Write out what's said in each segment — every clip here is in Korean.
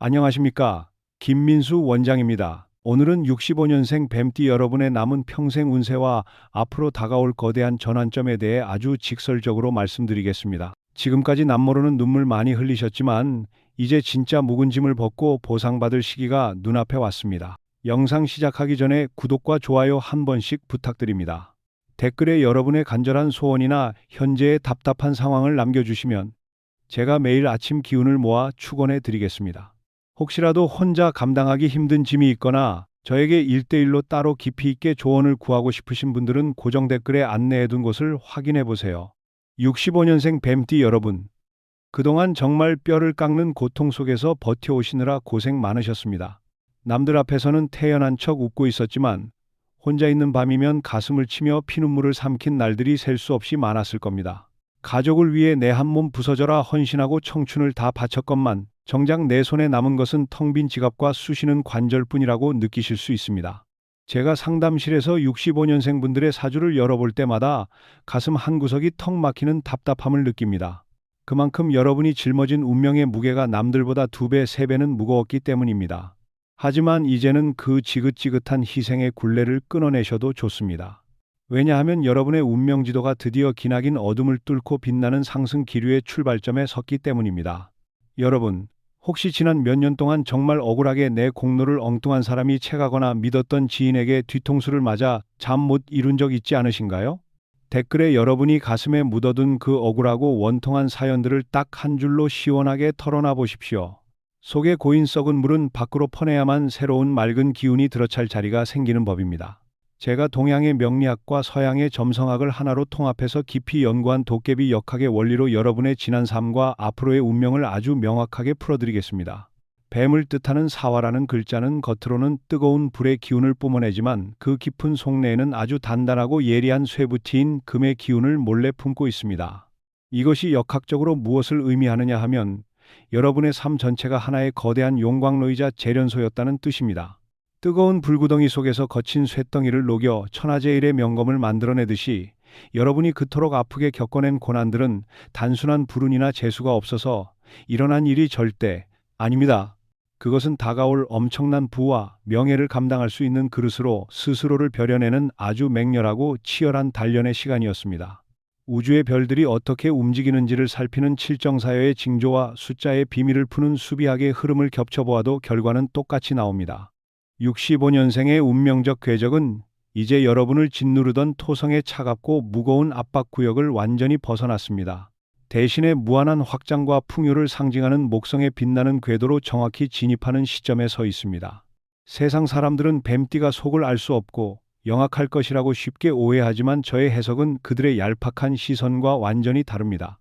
안녕하십니까. 김민수 원장입니다. 오늘은 65년생 뱀띠 여러분의 남은 평생 운세와 앞으로 다가올 거대한 전환점에 대해 아주 직설적으로 말씀드리겠습니다. 지금까지 남모르는 눈물 많이 흘리셨지만 이제 진짜 묵은 짐을 벗고 보상받을 시기가 눈앞에 왔습니다. 영상 시작하기 전에 구독과 좋아요 한 번씩 부탁드립니다. 댓글에 여러분의 간절한 소원이나 현재의 답답한 상황을 남겨주시면 제가 매일 아침 기운을 모아 축원해 드리겠습니다. 혹시라도 혼자 감당하기 힘든 짐이 있거나 저에게 1대1로 따로 깊이 있게 조언을 구하고 싶으신 분들은 고정 댓글에 안내해둔 곳을 확인해 보세요. 65년생 뱀띠 여러분, 그동안 정말 뼈를 깎는 고통 속에서 버텨오시느라 고생 많으셨습니다. 남들 앞에서는 태연한 척 웃고 있었지만 혼자 있는 밤이면 가슴을 치며 피눈물을 삼킨 날들이 셀 수 없이 많았을 겁니다. 가족을 위해 내 한 몸 부서져라 헌신하고 청춘을 다 바쳤건만 정작 내 손에 남은 것은 텅 빈 지갑과 쑤시는 관절뿐이라고 느끼실 수 있습니다. 제가 상담실에서 65년생 분들의 사주를 열어볼 때마다 가슴 한구석이 턱 막히는 답답함을 느낍니다. 그만큼 여러분이 짊어진 운명의 무게가 남들보다 2배, 3배는 무거웠기 때문입니다. 하지만 이제는 그 지긋지긋한 희생의 굴레를 끊어내셔도 좋습니다. 왜냐하면 여러분의 운명지도가 드디어 기나긴 어둠을 뚫고 빛나는 상승 기류의 출발점에 섰기 때문입니다. 여러분, 혹시 지난 몇 년 동안 정말 억울하게 내 공로를 엉뚱한 사람이 채가거나 믿었던 지인에게 뒤통수를 맞아 잠 못 이룬 적 있지 않으신가요? 댓글에 여러분이 가슴에 묻어둔 그 억울하고 원통한 사연들을 딱 한 줄로 시원하게 털어놔 보십시오. 속에 고인 썩은 물은 밖으로 퍼내야만 새로운 맑은 기운이 들어찰 자리가 생기는 법입니다. 제가 동양의 명리학과 서양의 점성학을 하나로 통합해서 깊이 연구한 도깨비 역학의 원리로 여러분의 지난 삶과 앞으로의 운명을 아주 명확하게 풀어드리겠습니다. 뱀을 뜻하는 사화라는 글자는 겉으로는 뜨거운 불의 기운을 뿜어내지만 그 깊은 속내에는 아주 단단하고 예리한 쇠붙이인 금의 기운을 몰래 품고 있습니다. 이것이 역학적으로 무엇을 의미하느냐 하면 여러분의 삶 전체가 하나의 거대한 용광로이자 재련소였다는 뜻입니다. 뜨거운 불구덩이 속에서 거친 쇳덩이를 녹여 천하제일의 명검을 만들어내듯이 여러분이 그토록 아프게 겪어낸 고난들은 단순한 불운이나 재수가 없어서 일어난 일이 절대 아닙니다. 그것은 다가올 엄청난 부와 명예를 감당할 수 있는 그릇으로 스스로를 벼려내는 아주 맹렬하고 치열한 단련의 시간이었습니다. 우주의 별들이 어떻게 움직이는지를 살피는 칠정사여의 징조와 숫자의 비밀을 푸는 수비학의 흐름을 겹쳐보아도 결과는 똑같이 나옵니다. 65년생의 운명적 궤적은 이제 여러분을 짓누르던 토성의 차갑고 무거운 압박구역을 완전히 벗어났습니다. 대신에 무한한 확장과 풍요를 상징하는 목성의 빛나는 궤도로 정확히 진입하는 시점에 서 있습니다. 세상 사람들은 뱀띠가 속을 알 수 없고 영악할 것이라고 쉽게 오해하지만 저의 해석은 그들의 얄팍한 시선과 완전히 다릅니다.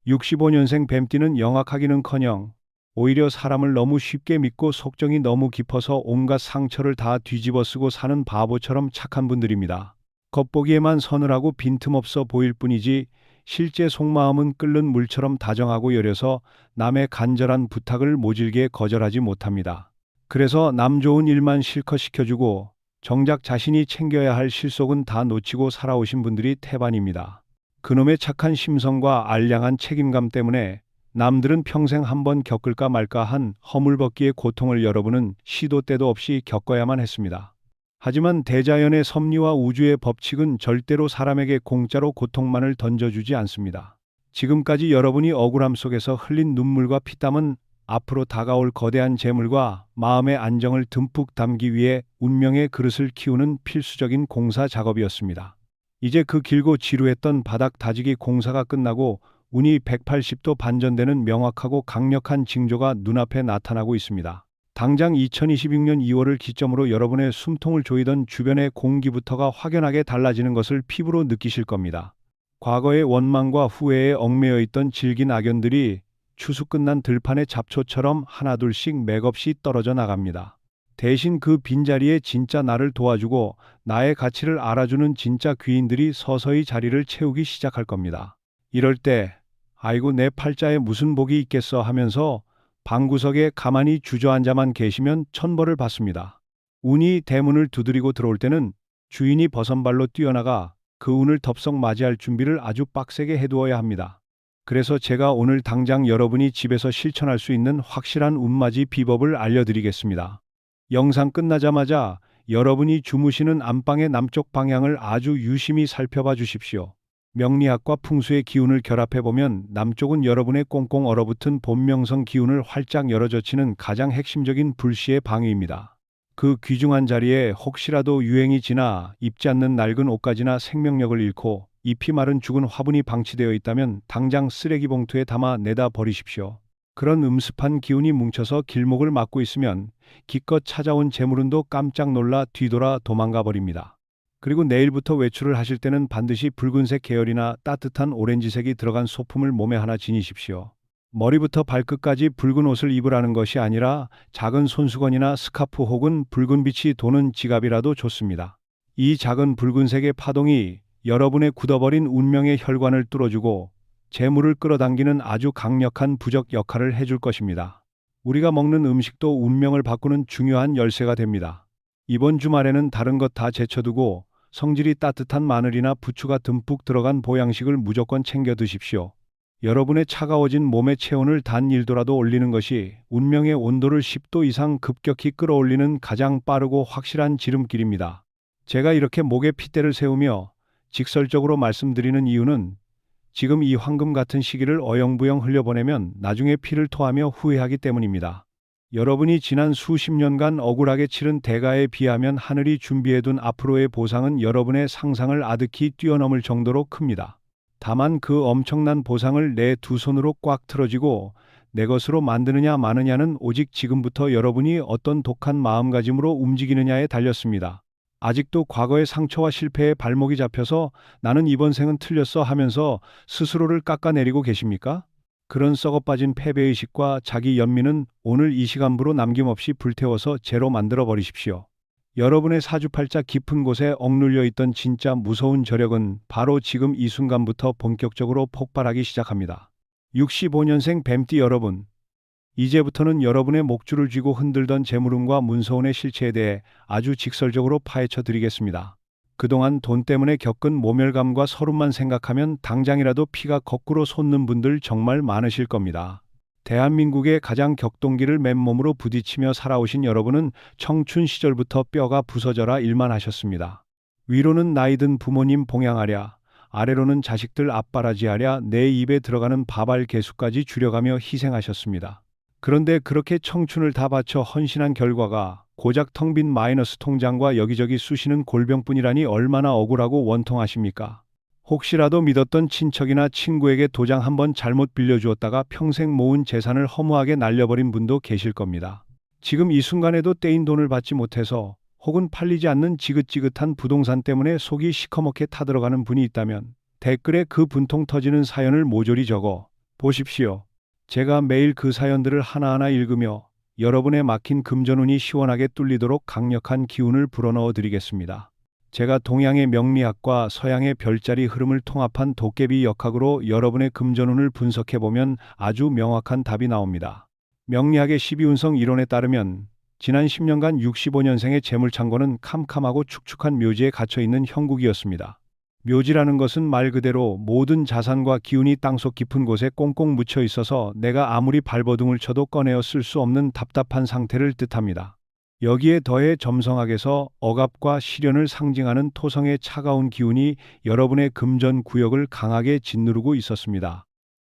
65년생 뱀띠는 영악하기는커녕 오히려 사람을 너무 쉽게 믿고 속정이 너무 깊어서 온갖 상처를 다 뒤집어 쓰고 사는 바보처럼 착한 분들입니다. 겉보기에만 서늘하고 빈틈없어 보일 뿐이지 실제 속마음은 끓는 물처럼 다정하고 여려서 남의 간절한 부탁을 모질게 거절하지 못합니다. 그래서 남 좋은 일만 실컷 시켜주고 정작 자신이 챙겨야 할 실속은 다 놓치고 살아오신 분들이 태반입니다. 그놈의 착한 심성과 알량한 책임감 때문에 남들은 평생 한번 겪을까 말까 한 허물벗기의 고통을 여러분은 시도 때도 없이 겪어야만 했습니다. 하지만 대자연의 섭리와 우주의 법칙은 절대로 사람에게 공짜로 고통만을 던져주지 않습니다. 지금까지 여러분이 억울함 속에서 흘린 눈물과 피땀은 앞으로 다가올 거대한 재물과 마음의 안정을 듬뿍 담기 위해 운명의 그릇을 키우는 필수적인 공사 작업이었습니다. 이제 그 길고 지루했던 바닥 다지기 공사가 끝나고 운이 180도 반전되는 명확하고 강력한 징조가 눈앞에 나타나고 있습니다. 당장 2026년 2월을 기점으로 여러분의 숨통을 조이던 주변의 공기부터가 확연하게 달라지는 것을 피부로 느끼실 겁니다. 과거의 원망과 후회에 얽매여 있던 질긴 악연들이 추수 끝난 들판의 잡초처럼 하나둘씩 맥없이 떨어져 나갑니다. 대신 그 빈자리에 진짜 나를 도와주고 나의 가치를 알아주는 진짜 귀인들이 서서히 자리를 채우기 시작할 겁니다. 이럴 때 아이고 내 팔자에 무슨 복이 있겠어 하면서 방구석에 가만히 주저앉아만 계시면 천벌을 받습니다. 운이 대문을 두드리고 들어올 때는 주인이 버선발로 뛰어나가 그 운을 덥석 맞이할 준비를 아주 빡세게 해두어야 합니다. 그래서 제가 오늘 당장 여러분이 집에서 실천할 수 있는 확실한 운맞이 비법을 알려드리겠습니다. 영상 끝나자마자 여러분이 주무시는 안방의 남쪽 방향을 아주 유심히 살펴봐 주십시오. 명리학과 풍수의 기운을 결합해 보면 남쪽은 여러분의 꽁꽁 얼어붙은 본명성 기운을 활짝 열어젖히는 가장 핵심적인 불씨의 방위입니다. 그 귀중한 자리에 혹시라도 유행이 지나 입지 않는 낡은 옷가지나 생명력을 잃고 잎이 마른 죽은 화분이 방치되어 있다면 당장 쓰레기 봉투에 담아 내다 버리십시오. 그런 음습한 기운이 뭉쳐서 길목을 막고 있으면 기껏 찾아온 재물운도 깜짝 놀라 뒤돌아 도망가 버립니다. 그리고 내일부터 외출을 하실 때는 반드시 붉은색 계열이나 따뜻한 오렌지색이 들어간 소품을 몸에 하나 지니십시오. 머리부터 발끝까지 붉은 옷을 입으라는 것이 아니라 작은 손수건이나 스카프 혹은 붉은 빛이 도는 지갑이라도 좋습니다. 이 작은 붉은색의 파동이 여러분의 굳어버린 운명의 혈관을 뚫어주고 재물을 끌어당기는 아주 강력한 부적 역할을 해줄 것입니다. 우리가 먹는 음식도 운명을 바꾸는 중요한 열쇠가 됩니다. 이번 주말에는 다른 것 다 제쳐두고 성질이 따뜻한 마늘이나 부추가 듬뿍 들어간 보양식을 무조건 챙겨 드십시오. 여러분의 차가워진 몸의 체온을 단 1도라도 올리는 것이 운명의 온도를 10도 이상 급격히 끌어올리는 가장 빠르고 확실한 지름길입니다. 제가 이렇게 목에 핏대를 세우며 직설적으로 말씀드리는 이유는 지금 이 황금 같은 시기를 어영부영 흘려보내면 나중에 피를 토하며 후회하기 때문입니다. 여러분이 지난 수십 년간 억울하게 치른 대가에 비하면 하늘이 준비해둔 앞으로의 보상은 여러분의 상상을 아득히 뛰어넘을 정도로 큽니다. 다만 그 엄청난 보상을 내 두 손으로 꽉 틀어쥐고 내 것으로 만드느냐 마느냐는 오직 지금부터 여러분이 어떤 독한 마음가짐으로 움직이느냐에 달렸습니다. 아직도 과거의 상처와 실패에 발목이 잡혀서 나는 이번 생은 틀렸어 하면서 스스로를 깎아내리고 계십니까? 그런 썩어빠진 패배의식과 자기 연민은 오늘 이 시간부로 남김없이 불태워서 제로 만들어 버리십시오. 여러분의 사주팔자 깊은 곳에 억눌려 있던 진짜 무서운 저력은 바로 지금 이 순간부터 본격적으로 폭발하기 시작합니다. 65년생 뱀띠 여러분, 이제부터는 여러분의 목줄을 쥐고 흔들던 재물운과 문서운의 실체에 대해 아주 직설적으로 파헤쳐 드리겠습니다. 그동안 돈 때문에 겪은 모멸감과 서름만 생각하면 당장이라도 피가 거꾸로 솟는 분들 정말 많으실 겁니다. 대한민국의 가장 격동기를 맨몸으로 부딪히며 살아오신 여러분은 청춘 시절부터 뼈가 부서져라 일만 하셨습니다. 위로는 나이든 부모님 봉양하랴, 아래로는 자식들 앞바라지하랴 내 입에 들어가는 밥알 개수까지 줄여가며 희생하셨습니다. 그런데 그렇게 청춘을 다 바쳐 헌신한 결과가 고작 텅 빈 마이너스 통장과 여기저기 쑤시는 골병뿐이라니 얼마나 억울하고 원통하십니까? 혹시라도 믿었던 친척이나 친구에게 도장 한번 잘못 빌려주었다가 평생 모은 재산을 허무하게 날려버린 분도 계실 겁니다. 지금 이 순간에도 떼인 돈을 받지 못해서 혹은 팔리지 않는 지긋지긋한 부동산 때문에 속이 시커멓게 타들어가는 분이 있다면 댓글에 그 분통 터지는 사연을 모조리 적어 보십시오. 제가 매일 그 사연들을 하나하나 읽으며 여러분의 막힌 금전운이 시원하게 뚫리도록 강력한 기운을 불어넣어 드리겠습니다. 제가 동양의 명리학과 서양의 별자리 흐름을 통합한 도깨비 역학으로 여러분의 금전운을 분석해보면 아주 명확한 답이 나옵니다. 명리학의 12운성 이론에 따르면 지난 10년간 65년생의 재물창고는 캄캄하고 축축한 묘지에 갇혀있는 형국이었습니다. 묘지라는 것은 말 그대로 모든 자산과 기운이 땅속 깊은 곳에 꽁꽁 묻혀 있어서 내가 아무리 발버둥을 쳐도 꺼내어 쓸 수 없는 답답한 상태를 뜻합니다. 여기에 더해 점성학에서 억압과 시련을 상징하는 토성의 차가운 기운이 여러분의 금전 구역을 강하게 짓누르고 있었습니다.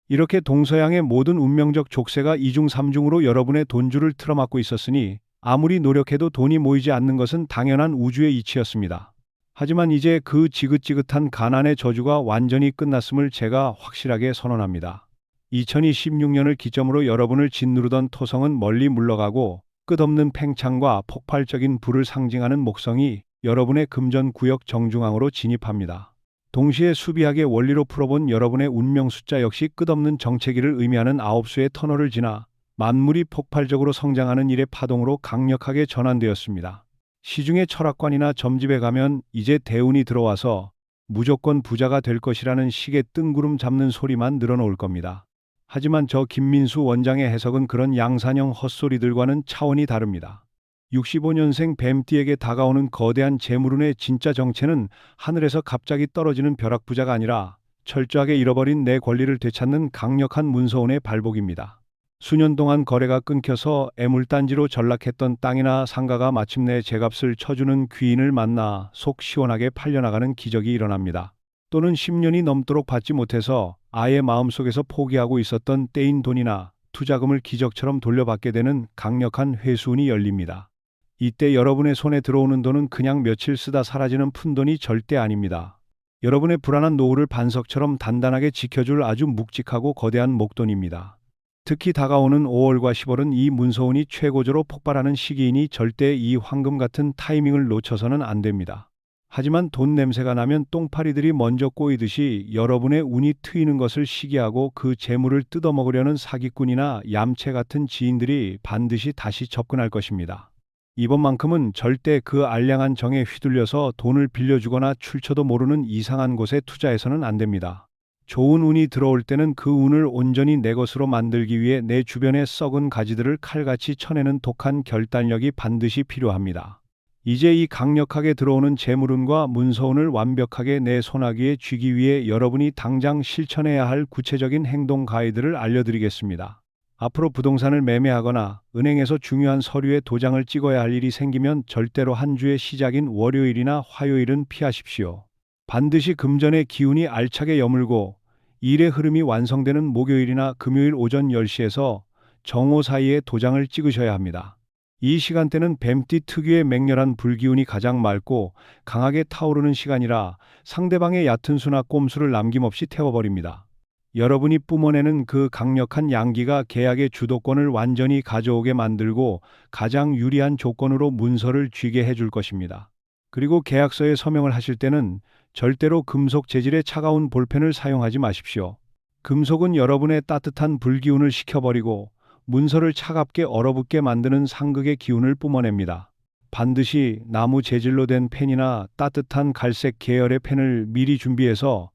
이렇게 동서양의 모든 운명적 족쇄가 이중삼중으로 여러분의 돈줄을 틀어막고 있었으니 아무리 노력해도 돈이 모이지 않는 것은 당연한 우주의 이치였습니다. 하지만 이제 그 지긋지긋한 가난의 저주가 완전히 끝났음을 제가 확실하게 선언합니다. 2026년을 기점으로 여러분을 짓누르던 토성은 멀리 물러가고 끝없는 팽창과 폭발적인 불을 상징하는 목성이 여러분의 금전 구역 정중앙으로 진입합니다. 동시에 수비학의 원리로 풀어본 여러분의 운명 숫자 역시 끝없는 정체기를 의미하는 9수의 터널을 지나 만물이 폭발적으로 성장하는 일의 파동으로 강력하게 전환되었습니다. 시중의 철학관이나 점집에 가면 이제 대운이 들어와서 무조건 부자가 될 것이라는 식의 뜬구름 잡는 소리만 늘어놓을 겁니다. 하지만 저 김민수 원장의 해석은 그런 양산형 헛소리들과는 차원이 다릅니다. 65년생 뱀띠에게 다가오는 거대한 재물운의 진짜 정체는 하늘에서 갑자기 떨어지는 벼락부자가 아니라 철저하게 잃어버린 내 권리를 되찾는 강력한 문서운의 발복입니다. 수년 동안 거래가 끊겨서 애물단지로 전락했던 땅이나 상가가 마침내 제값을 쳐주는 귀인을 만나 속 시원하게 팔려나가는 기적이 일어납니다. 또는 10년이 넘도록 받지 못해서 아예 마음속에서 포기하고 있었던 떼인 돈이나 투자금을 기적처럼 돌려받게 되는 강력한 회수운이 열립니다. 이때 여러분의 손에 들어오는 돈은 그냥 며칠 쓰다 사라지는 푼돈이 절대 아닙니다. 여러분의 불안한 노후를 반석처럼 단단하게 지켜줄 아주 묵직하고 거대한 목돈입니다. 특히 다가오는 5월과 10월은 이 문서운이 최고조로 폭발하는 시기이니 절대 이 황금 같은 타이밍을 놓쳐서는 안 됩니다. 하지만 돈 냄새가 나면 똥파리들이 먼저 꼬이듯이 여러분의 운이 트이는 것을 시기하고 그 재물을 뜯어먹으려는 사기꾼이나 얌체 같은 지인들이 반드시 다시 접근할 것입니다. 이번만큼은 절대 그 알량한 정에 휘둘려서 돈을 빌려주거나 출처도 모르는 이상한 곳에 투자해서는 안 됩니다. 좋은 운이 들어올 때는 그 운을 온전히 내 것으로 만들기 위해 내 주변의 썩은 가지들을 칼같이 쳐내는 독한 결단력이 반드시 필요합니다. 이제 이 강력하게 들어오는 재물운과 문서운을 완벽하게 내 손아귀에 쥐기 위해 여러분이 당장 실천해야 할 구체적인 행동 가이드를 알려드리겠습니다. 앞으로 부동산을 매매하거나 은행에서 중요한 서류에 도장을 찍어야 할 일이 생기면 절대로 한 주의 시작인 월요일이나 화요일은 피하십시오. 반드시 금전의 기운이 알차게 여물고 일의 흐름이 완성되는 목요일이나 금요일 오전 10시에서 정오 사이에 도장을 찍으셔야 합니다. 이 시간대는 뱀띠 특유의 맹렬한 불기운이 가장 맑고 강하게 타오르는 시간이라 상대방의 얕은 수나 꼼수를 남김없이 태워버립니다. 여러분이 뿜어내는 그 강력한 양기가 계약의 주도권을 완전히 가져오게 만들고 가장 유리한 조건으로 문서를 쥐게 해줄 것입니다. 그리고 계약서에 서명을 하실 때는 절대로 금속 재질의 차가운 볼펜을 사용하지 마십시오. 금속은 여러분의 따뜻한 불기운을 식혀버리고 문서를 차갑게 얼어붙게 만드는 상극의 기운을 뿜어냅니다. 반드시 나무 재질로 된 펜이나 따뜻한 갈색 계열의 펜을 미리 준비해서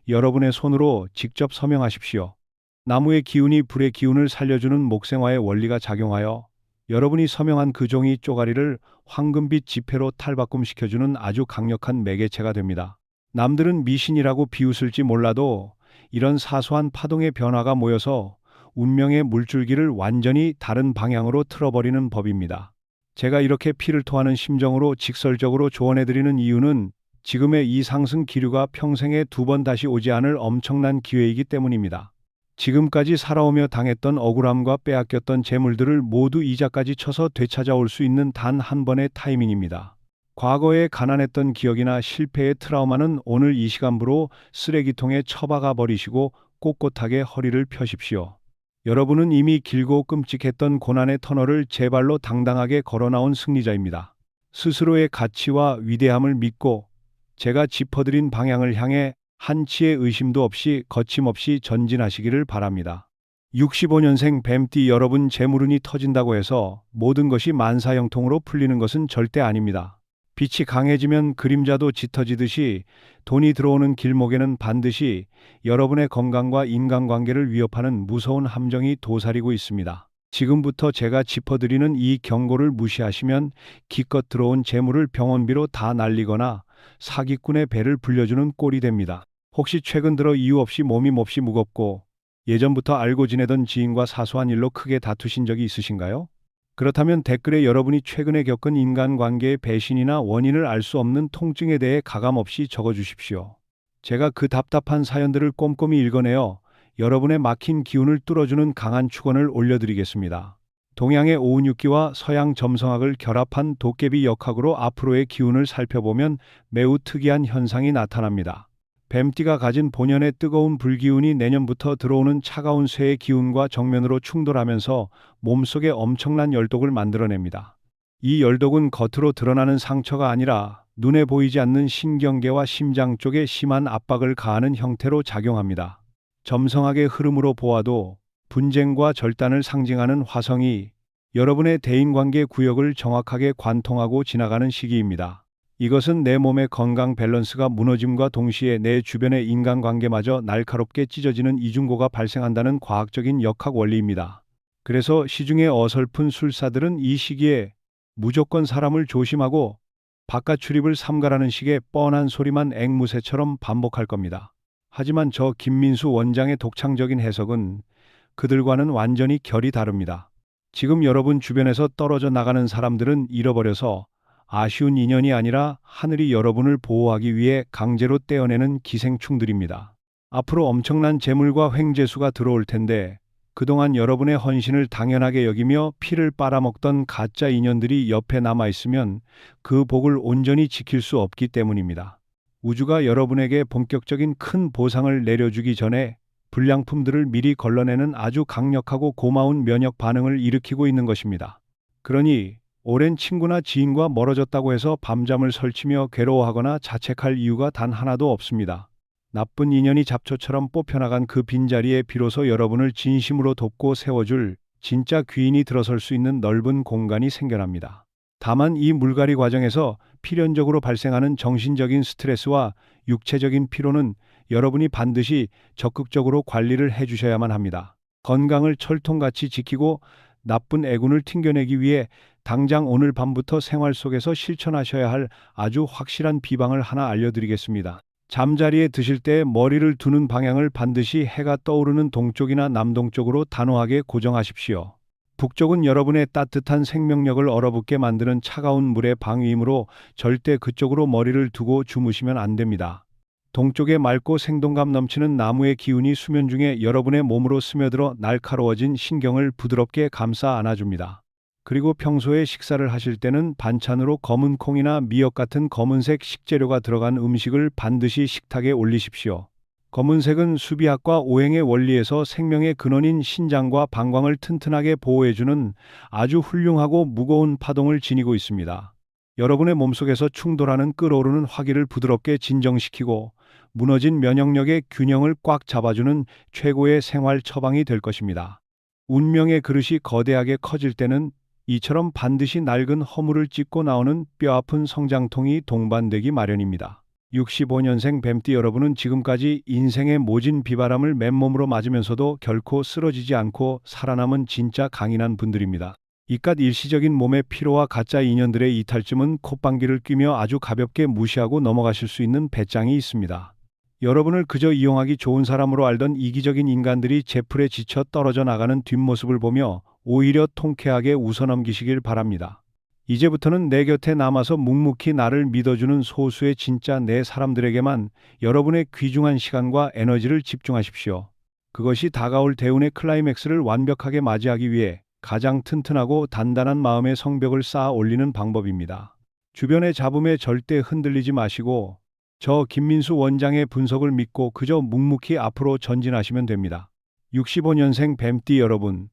여러분의 손으로 직접 서명하십시오. 나무의 기운이 불의 기운을 살려주는 목생화의 원리가 작용하여 여러분이 서명한 그 종이 쪼가리를 황금빛 지폐로 탈바꿈시켜주는 아주 강력한 매개체가 됩니다. 남들은 미신이라고 비웃을지 몰라도 이런 사소한 파동의 변화가 모여서 운명의 물줄기를 완전히 다른 방향으로 틀어버리는 법입니다. 제가 이렇게 피를 토하는 심정으로 직설적으로 조언해드리는 이유는 지금의 이 상승 기류가 평생에 2번 다시 오지 않을 엄청난 기회이기 때문입니다. 지금까지 살아오며 당했던 억울함과 빼앗겼던 재물들을 모두 이자까지 쳐서 되찾아올 수 있는 단 한 번의 타이밍입니다. 과거에 가난했던 기억이나 실패의 트라우마는 오늘 이 시간부로 쓰레기통에 처박아 버리시고 꼿꼿하게 허리를 펴십시오. 여러분은 이미 길고 끔찍했던 고난의 터널을 제 발로 당당하게 걸어나온 승리자입니다. 스스로의 가치와 위대함을 믿고 제가 짚어드린 방향을 향해 한치의 의심도 없이 거침없이 전진하시기를 바랍니다. 65년생 뱀띠 여러분, 재물운이 터진다고 해서 모든 것이 만사형통으로 풀리는 것은 절대 아닙니다. 빛이 강해지면 그림자도 짙어지듯이 돈이 들어오는 길목에는 반드시 여러분의 건강과 인간관계를 위협하는 무서운 함정이 도사리고 있습니다. 지금부터 제가 짚어드리는 이 경고를 무시하시면 기껏 들어온 재물을 병원비로 다 날리거나 사기꾼의 배를 불려주는 꼴이 됩니다. 혹시 최근 들어 이유 없이 몸이 몹시 무겁고 예전부터 알고 지내던 지인과 사소한 일로 크게 다투신 적이 있으신가요? 그렇다면 댓글에 여러분이 최근에 겪은 인간관계의 배신이나 원인을 알 수 없는 통증에 대해 가감없이 적어주십시오. 제가 그 답답한 사연들을 꼼꼼히 읽어내어 여러분의 막힌 기운을 뚫어주는 강한 축원을 올려드리겠습니다. 동양의 오운육기와 서양 점성학을 결합한 도깨비 역학으로 앞으로의 기운을 살펴보면 매우 특이한 현상이 나타납니다. 뱀띠가 가진 본연의 뜨거운 불기운이 내년부터 들어오는 차가운 쇠의 기운과 정면으로 충돌하면서 몸속에 엄청난 열독을 만들어냅니다. 이 열독은 겉으로 드러나는 상처가 아니라 눈에 보이지 않는 신경계와 심장 쪽에 심한 압박을 가하는 형태로 작용합니다. 점성학의 흐름으로 보아도 분쟁과 절단을 상징하는 화성이 여러분의 대인관계 구역을 정확하게 관통하고 지나가는 시기입니다. 이것은 내 몸의 건강 밸런스가 무너짐과 동시에 내 주변의 인간관계마저 날카롭게 찢어지는 이중고가 발생한다는 과학적인 역학 원리입니다. 그래서 시중의 어설픈 술사들은 이 시기에 무조건 사람을 조심하고 바깥 출입을 삼가라는 식의 뻔한 소리만 앵무새처럼 반복할 겁니다. 하지만 저 김민수 원장의 독창적인 해석은 그들과는 완전히 결이 다릅니다. 지금 여러분 주변에서 떨어져 나가는 사람들은 잃어버려서 아쉬운 인연이 아니라 하늘이 여러분을 보호하기 위해 강제로 떼어내는 기생충들입니다. 앞으로 엄청난 재물과 횡재수가 들어올 텐데 그동안 여러분의 헌신을 당연하게 여기며 피를 빨아먹던 가짜 인연들이 옆에 남아있으면 그 복을 온전히 지킬 수 없기 때문입니다. 우주가 여러분에게 본격적인 큰 보상을 내려주기 전에 불량품들을 미리 걸러내는 아주 강력하고 고마운 면역 반응을 일으키고 있는 것입니다. 그러니 오랜 친구나 지인과 멀어졌다고 해서 밤잠을 설치며 괴로워하거나 자책할 이유가 단 하나도 없습니다. 나쁜 인연이 잡초처럼 뽑혀나간 그 빈자리에 비로소 여러분을 진심으로 돕고 세워줄 진짜 귀인이 들어설 수 있는 넓은 공간이 생겨납니다. 다만 이 물갈이 과정에서 필연적으로 발생하는 정신적인 스트레스와 육체적인 피로는 여러분이 반드시 적극적으로 관리를 해주셔야만 합니다. 건강을 철통같이 지키고 나쁜 애군을 튕겨내기 위해 당장 오늘 밤부터 생활 속에서 실천하셔야 할 아주 확실한 비방을 하나 알려드리겠습니다. 잠자리에 드실 때 머리를 두는 방향을 반드시 해가 떠오르는 동쪽이나 남동쪽으로 단호하게 고정하십시오. 북쪽은 여러분의 따뜻한 생명력을 얼어붙게 만드는 차가운 물의 방위이므로 절대 그쪽으로 머리를 두고 주무시면 안 됩니다. 동쪽의 맑고 생동감 넘치는 나무의 기운이 수면 중에 여러분의 몸으로 스며들어 날카로워진 신경을 부드럽게 감싸 안아줍니다. 그리고 평소에 식사를 하실 때는 반찬으로 검은 콩이나 미역 같은 검은색 식재료가 들어간 음식을 반드시 식탁에 올리십시오. 검은색은 수비학과 오행의 원리에서 생명의 근원인 신장과 방광을 튼튼하게 보호해주는 아주 훌륭하고 무거운 파동을 지니고 있습니다. 여러분의 몸속에서 충돌하는 끓어오르는 화기를 부드럽게 진정시키고 무너진 면역력의 균형을 꽉 잡아주는 최고의 생활 처방이 될 것입니다. 운명의 그릇이 거대하게 커질 때는 이처럼 반드시 낡은 허물을 찢고 나오는 뼈아픈 성장통이 동반되기 마련입니다. 65년생 뱀띠 여러분은 지금까지 인생의 모진 비바람을 맨몸으로 맞으면서도 결코 쓰러지지 않고 살아남은 진짜 강인한 분들입니다. 이깟 일시적인 몸의 피로와 가짜 인연들의 이탈쯤은 콧방귀를 뀌며 아주 가볍게 무시하고 넘어가실 수 있는 배짱이 있습니다. 여러분을 그저 이용하기 좋은 사람으로 알던 이기적인 인간들이 제풀에 지쳐 떨어져 나가는 뒷모습을 보며 오히려 통쾌하게 웃어넘기시길 바랍니다. 이제부터는 내 곁에 남아서 묵묵히 나를 믿어주는 소수의 진짜 내 사람들에게만 여러분의 귀중한 시간과 에너지를 집중하십시오. 그것이 다가올 대운의 클라이맥스를 완벽하게 맞이하기 위해 가장 튼튼하고 단단한 마음의 성벽을 쌓아 올리는 방법입니다. 주변의 잡음에 절대 흔들리지 마시고 저 김민수 원장의 분석을 믿고 그저 묵묵히 앞으로 전진하시면 됩니다. 65년생 뱀띠 여러분,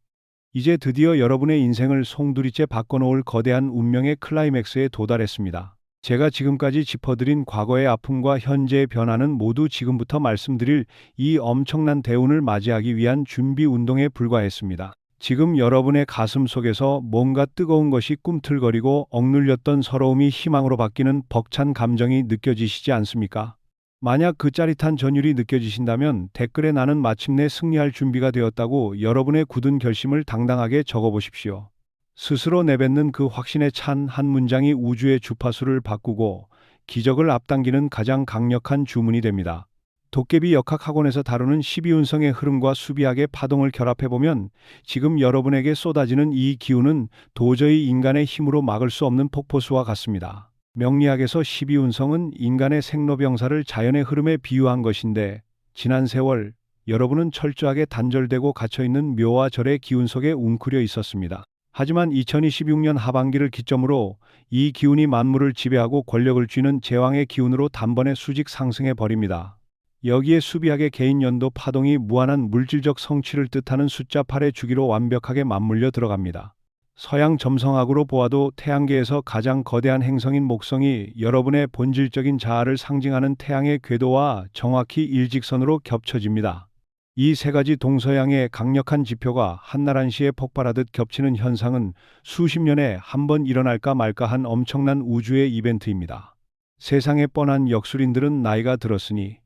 이제 드디어 여러분의 인생을 송두리째 바꿔놓을 거대한 운명의 클라이맥스에 도달했습니다. 제가 지금까지 짚어드린 과거의 아픔과 현재의 변화는 모두 지금부터 말씀드릴 이 엄청난 대운을 맞이하기 위한 준비 운동에 불과했습니다. 지금 여러분의 가슴 속에서 뭔가 뜨거운 것이 꿈틀거리고 억눌렸던 서러움이 희망으로 바뀌는 벅찬 감정이 느껴지시지 않습니까? 만약 그 짜릿한 전율이 느껴지신다면 댓글에 나는 마침내 승리할 준비가 되었다고 여러분의 굳은 결심을 당당하게 적어보십시오. 스스로 내뱉는 그 확신에 찬 한 문장이 우주의 주파수를 바꾸고 기적을 앞당기는 가장 강력한 주문이 됩니다. 도깨비 역학학원에서 다루는 12운성의 흐름과 수비학의 파동을 결합해보면 지금 여러분에게 쏟아지는 이 기운은 도저히 인간의 힘으로 막을 수 없는 폭포수와 같습니다. 명리학에서 12운성은 인간의 생로병사를 자연의 흐름에 비유한 것인데 지난 세월 여러분은 철저하게 단절되고 갇혀있는 묘와 절의 기운 속에 웅크려 있었습니다. 하지만 2026년 하반기를 기점으로 이 기운이 만물을 지배하고 권력을 쥐는 제왕의 기운으로 단번에 수직 상승해 버립니다. 여기에 수비학의 개인 연도 파동이 무한한 물질적 성취를 뜻하는 숫자 8의 주기로 완벽하게 맞물려 들어갑니다. 서양 점성학으로 보아도 태양계에서 가장 거대한 행성인 목성이 여러분의 본질적인 자아를 상징하는 태양의 궤도와 정확히 일직선으로 겹쳐집니다. 이 세 가지 동서양의 강력한 지표가 한나란시에 폭발하듯 겹치는 현상은 수십 년에 한 번 일어날까 말까한 엄청난 우주의 이벤트입니다. 세상의 뻔한 역술인들은 나이가 들었으니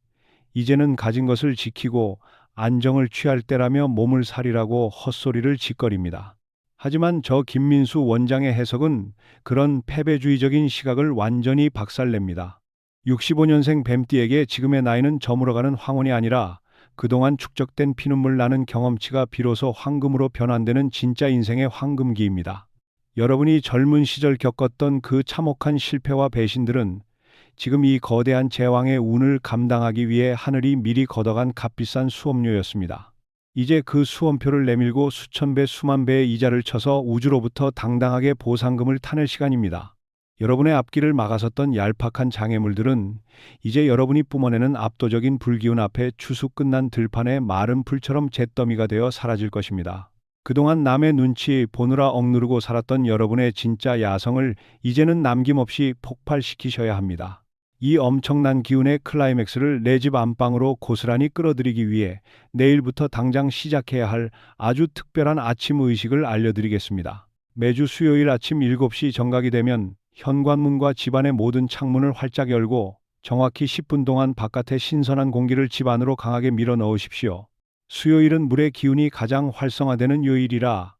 이제는 가진 것을 지키고 안정을 취할 때라며 몸을 사리라고 헛소리를 짓거립니다. 하지만 저 김민수 원장의 해석은 그런 패배주의적인 시각을 완전히 박살냅니다. 65년생 뱀띠에게 지금의 나이는 저물어가는 황혼이 아니라 그동안 축적된 피눈물 나는 경험치가 비로소 황금으로 변환되는 진짜 인생의 황금기입니다. 여러분이 젊은 시절 겪었던 그 참혹한 실패와 배신들은 지금 이 거대한 제왕의 운을 감당하기 위해 하늘이 미리 걷어간 값비싼 수험료였습니다. 이제 그 수험표를 내밀고 수천 배, 수만 배의 이자를 쳐서 우주로부터 당당하게 보상금을 타낼 시간입니다. 여러분의 앞길을 막아섰던 얄팍한 장애물들은 이제 여러분이 뿜어내는 압도적인 불기운 앞에 추수 끝난 들판의 마른 풀처럼 잿더미가 되어 사라질 것입니다. 그동안 남의 눈치 보느라 억누르고 살았던 여러분의 진짜 야성을 이제는 남김없이 폭발시키셔야 합니다. 이 엄청난 기운의 클라이맥스를 내 집 안방으로 고스란히 끌어들이기 위해 내일부터 당장 시작해야 할 아주 특별한 아침 의식을 알려드리겠습니다. 매주 수요일 아침 7시 정각이 되면 현관문과 집안의 모든 창문을 활짝 열고 정확히 10분 동안 바깥의 신선한 공기를 집 안으로 강하게 밀어 넣으십시오. 수요일은 물의 기운이 가장 활성화되는 요일이라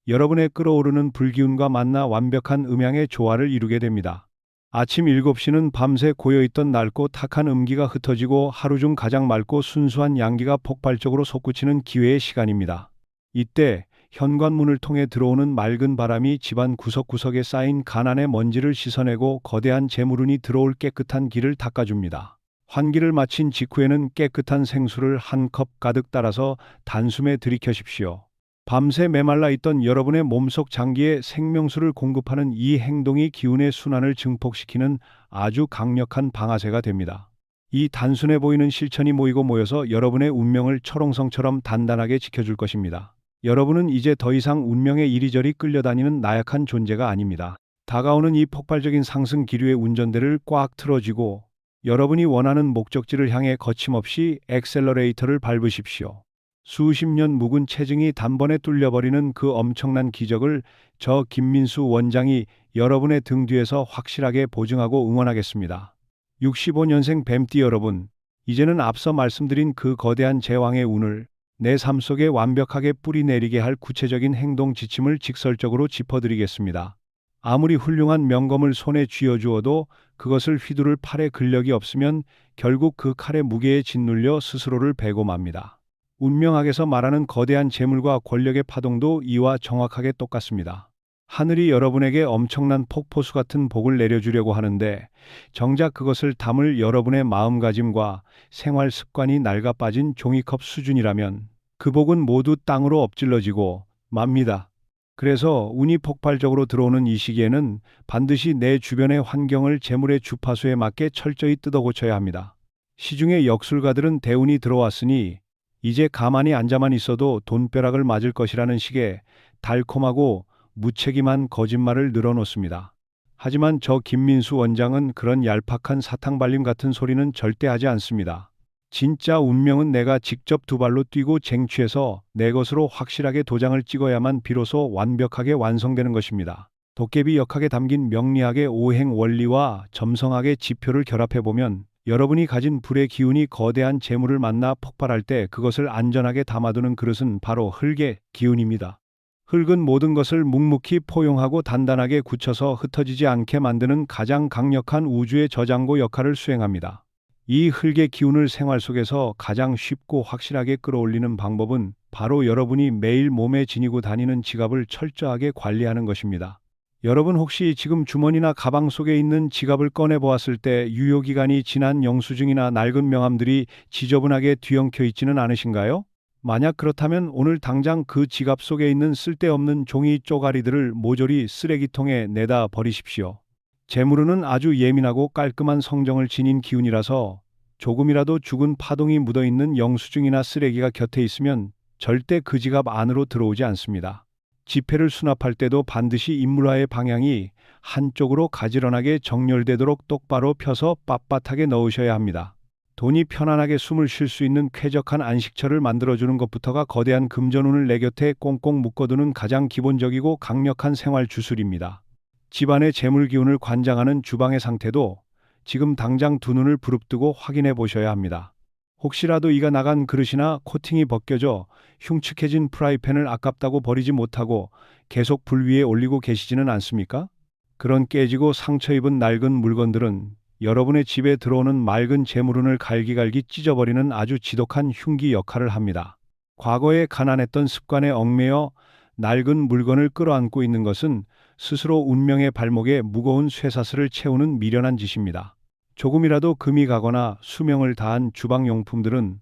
여러분의 끓어오르는 불기운과 만나 완벽한 음양의 조화를 이루게 됩니다. 아침 7시는 밤새 고여있던 낡고 탁한 음기가 흩어지고 하루 중 가장 맑고 순수한 양기가 폭발적으로 솟구치는 기회의 시간입니다. 이때 현관문을 통해 들어오는 맑은 바람이 집안 구석구석에 쌓인 가난의 먼지를 씻어내고 거대한 재물운이 들어올 깨끗한 길을 닦아줍니다. 환기를 마친 직후에는 깨끗한 생수를 한 컵 가득 따라서 단숨에 들이켜십시오. 밤새 메말라 있던 여러분의 몸속 장기에 생명수를 공급하는 이 행동이 기운의 순환을 증폭시키는 아주 강력한 방아쇠가 됩니다. 이 단순해 보이는 실천이 모여서 여러분의 운명을 철옹성처럼 단단하게 지켜줄 것입니다. 여러분은 이제 더 이상 운명에 이리저리 끌려다니는 나약한 존재가 아닙니다. 다가오는 이 폭발적인 상승 기류의 운전대를 꽉 틀어쥐고 여러분이 원하는 목적지를 향해 거침없이 엑셀러레이터를 밟으십시오. 수십 년 묵은 체증이 단번에 뚫려버리는 그 엄청난 기적을 저 김민수 원장이 여러분의 등 뒤에서 확실하게 보증하고 응원하겠습니다. 65년생 뱀띠 여러분, 이제는 앞서 말씀드린 그 거대한 제왕의 운을 내 삶 속에 완벽하게 뿌리내리게 할 구체적인 행동 지침을 직설적으로 짚어드리겠습니다. 아무리 훌륭한 명검을 손에 쥐어주어도 그것을 휘두를 팔에 근력이 없으면 결국 그 칼의 무게에 짓눌려 스스로를 베고 맙니다. 운명학에서 말하는 거대한 재물과 권력의 파동도 이와 정확하게 똑같습니다. 하늘이 여러분에게 엄청난 폭포수 같은 복을 내려주려고 하는데 정작 그것을 담을 여러분의 마음가짐과 생활 습관이 낡아 빠진 종이컵 수준이라면 그 복은 모두 땅으로 엎질러지고 맙니다. 그래서 운이 폭발적으로 들어오는 이 시기에는 반드시 내 주변의 환경을 재물의 주파수에 맞게 철저히 뜯어 고쳐야 합니다. 시중의 역술가들은 대운이 들어왔으니 이제 가만히 앉아만 있어도 돈벼락을 맞을 것이라는 식의 달콤하고 무책임한 거짓말을 늘어놓습니다. 하지만 저 김민수 원장은 그런 얄팍한 사탕발림 같은 소리는 절대 하지 않습니다. 진짜 운명은 내가 직접 두 발로 뛰고 쟁취해서 내 것으로 확실하게 도장을 찍어야만 비로소 완벽하게 완성되는 것입니다. 도깨비 역학에 담긴 명리학의 오행 원리와 점성학의 지표를 결합해보면 여러분이 가진 불의 기운이 거대한 재물을 만나 폭발할 때 그것을 안전하게 담아두는 그릇은 바로 흙의 기운입니다. 흙은 모든 것을 묵묵히 포용하고 단단하게 굳혀서 흩어지지 않게 만드는 가장 강력한 우주의 저장고 역할을 수행합니다. 이 흙의 기운을 생활 속에서 가장 쉽고 확실하게 끌어올리는 방법은 바로 여러분이 매일 몸에 지니고 다니는 지갑을 철저하게 관리하는 것입니다. 여러분 혹시 지금 주머니나 가방 속에 있는 지갑을 꺼내 보았을 때 유효기간이 지난 영수증이나 낡은 명함들이 지저분하게 뒤엉켜 있지는 않으신가요? 만약 그렇다면 오늘 당장 그 지갑 속에 있는 쓸데없는 종이 쪼가리들을 모조리 쓰레기통에 내다 버리십시오. 재물운은 아주 예민하고 깔끔한 성정을 지닌 기운이라서 조금이라도 죽은 파동이 묻어있는 영수증이나 쓰레기가 곁에 있으면 절대 그 지갑 안으로 들어오지 않습니다. 지폐를 수납할 때도 반드시 인물화의 방향이 한쪽으로 가지런하게 정렬되도록 똑바로 펴서 빳빳하게 넣으셔야 합니다. 돈이 편안하게 숨을 쉴 수 있는 쾌적한 안식처를 만들어주는 것부터가 거대한 금전운을 내 곁에 꽁꽁 묶어두는 가장 기본적이고 강력한 생활 주술입니다. 집안의 재물 기운을 관장하는 주방의 상태도 지금 당장 두 눈을 부릅뜨고 확인해 보셔야 합니다. 혹시라도 이가 나간 그릇이나 코팅이 벗겨져 흉측해진 프라이팬을 아깝다고 버리지 못하고 계속 불 위에 올리고 계시지는 않습니까? 그런 깨지고 상처 입은 낡은 물건들은 여러분의 집에 들어오는 맑은 재물운을 갈기갈기 찢어버리는 아주 지독한 흉기 역할을 합니다. 과거에 가난했던 습관에 얽매여 낡은 물건을 끌어안고 있는 것은 스스로 운명의 발목에 무거운 쇠사슬을 채우는 미련한 짓입니다. 조금이라도 금이 가거나 수명을 다한 주방용품들은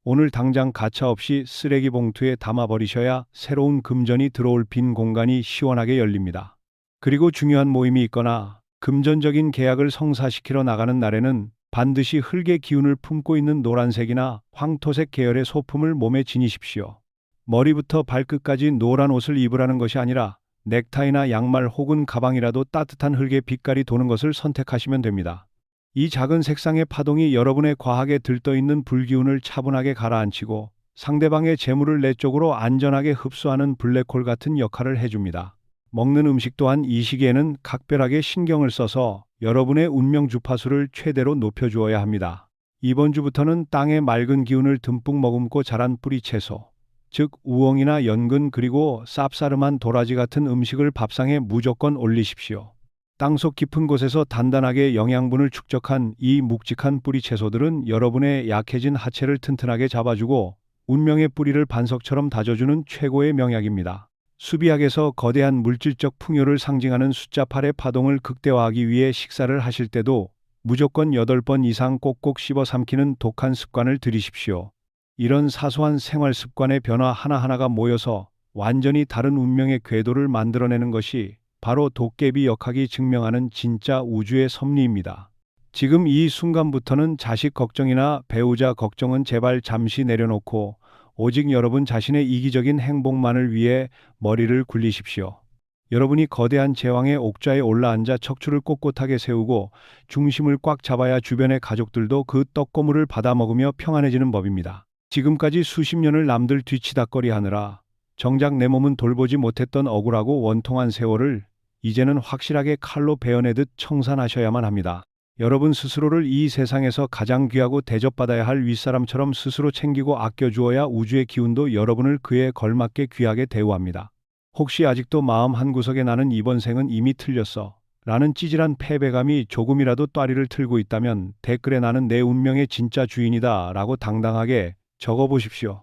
오늘 당장 가차없이 쓰레기 봉투에 담아버리셔야 새로운 금전이 들어올 빈 공간이 시원하게 열립니다. 그리고 중요한 모임이 있거나 금전적인 계약을 성사시키러 나가는 날에는 반드시 흙의 기운을 품고 있는 노란색이나 황토색 계열의 소품을 몸에 지니십시오. 머리부터 발끝까지 노란 옷을 입으라는 것이 아니라 넥타이나 양말 혹은 가방이라도 따뜻한 흙의 빛깔이 도는 것을 선택하시면 됩니다. 이 작은 색상의 파동이 여러분의 과하게 들떠있는 불기운을 차분하게 가라앉히고 상대방의 재물을 내 쪽으로 안전하게 흡수하는 블랙홀 같은 역할을 해줍니다. 먹는 음식 또한 이 시기에는 각별하게 신경을 써서 여러분의 운명 주파수를 최대로 높여주어야 합니다. 이번 주부터는 땅의 맑은 기운을 듬뿍 머금고 자란 뿌리 채소, 즉 우엉이나 연근 그리고 쌉싸름한 도라지 같은 음식을 밥상에 무조건 올리십시오. 땅속 깊은 곳에서 단단하게 영양분을 축적한 이 묵직한 뿌리 채소들은 여러분의 약해진 하체를 튼튼하게 잡아주고 운명의 뿌리를 반석처럼 다져주는 최고의 명약입니다. 수비학에서 거대한 물질적 풍요를 상징하는 숫자 8의 파동을 극대화하기 위해 식사를 하실 때도 무조건 8번 이상 꼭꼭 씹어 삼키는 독한 습관을 들이십시오. 이런 사소한 생활 습관의 변화 하나하나가 모여서 완전히 다른 운명의 궤도를 만들어내는 것이 바로 도깨비 역학이 증명하는 진짜 우주의 섭리입니다. 지금 이 순간부터는 자식 걱정이나 배우자 걱정은 제발 잠시 내려놓고 오직 여러분 자신의 이기적인 행복만을 위해 머리를 굴리십시오. 여러분이 거대한 제왕의 옥좌에 올라앉아 척추를 꼿꼿하게 세우고 중심을 꽉 잡아야 주변의 가족들도 그 떡고물을 받아 먹으며 평안해지는 법입니다. 지금까지 수십 년을 남들 뒤치다꺼리 하느라 정작 내 몸은 돌보지 못했던 억울하고 원통한 세월을 이제는 확실하게 칼로 베어내듯 청산하셔야만 합니다. 여러분 스스로를 이 세상에서 가장 귀하고 대접받아야 할 윗사람처럼 스스로 챙기고 아껴주어야 우주의 기운도 여러분을 그에 걸맞게 귀하게 대우합니다. 혹시 아직도 마음 한구석에 나는 이번 생은 이미 틀렸어 라는 찌질한 패배감이 조금이라도 따리를 틀고 있다면 댓글에 나는 내 운명의 진짜 주인이다 라고 당당하게 적어보십시오.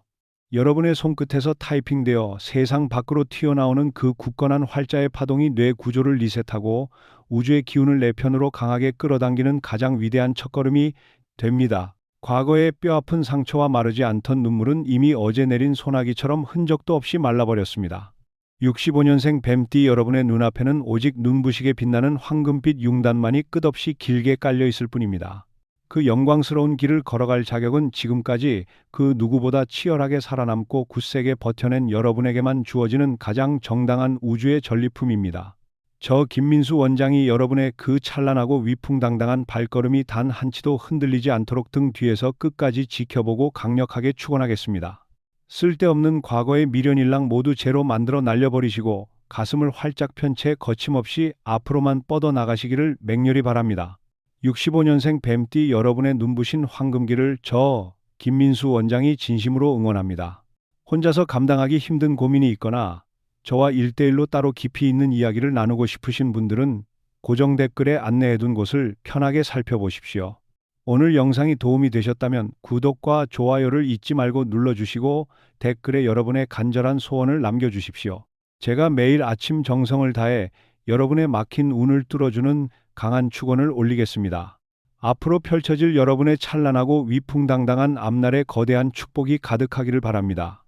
여러분의 손끝에서 타이핑되어 세상 밖으로 튀어나오는 그 굳건한 활자의 파동이 뇌 구조를 리셋하고 우주의 기운을 내 편으로 강하게 끌어당기는 가장 위대한 첫걸음이 됩니다. 과거의 뼈아픈 상처와 마르지 않던 눈물은 이미 어제 내린 소나기처럼 흔적도 없이 말라버렸습니다. 65년생 뱀띠 여러분의 눈앞에는 오직 눈부시게 빛나는 황금빛 융단만이 끝없이 길게 깔려 있을 뿐입니다. 그 영광스러운 길을 걸어갈 자격은 지금까지 그 누구보다 치열하게 살아남고 굳세게 버텨낸 여러분에게만 주어지는 가장 정당한 우주의 전리품입니다. 저 김민수 원장이 여러분의 그 찬란하고 위풍당당한 발걸음이 단 한치도 흔들리지 않도록 등 뒤에서 끝까지 지켜보고 강력하게 축원하겠습니다. 쓸데없는 과거의 미련일랑 모두 제로 만들어 날려버리시고 가슴을 활짝 편 채 거침없이 앞으로만 뻗어나가시기를 맹렬히 바랍니다. 65년생 뱀띠 여러분의 눈부신 황금기를 저 김민수 원장이 진심으로 응원합니다. 혼자서 감당하기 힘든 고민이 있거나 저와 1대1로 따로 깊이 있는 이야기를 나누고 싶으신 분들은 고정 댓글에 안내해둔 곳을 편하게 살펴보십시오. 오늘 영상이 도움이 되셨다면 구독과 좋아요를 잊지 말고 눌러주시고 댓글에 여러분의 간절한 소원을 남겨주십시오. 제가 매일 아침 정성을 다해 여러분의 막힌 운을 뚫어주는 강한 축원을 올리겠습니다. 앞으로 펼쳐질 여러분의 찬란하고 위풍당당한 앞날에 거대한 축복이 가득하기를 바랍니다.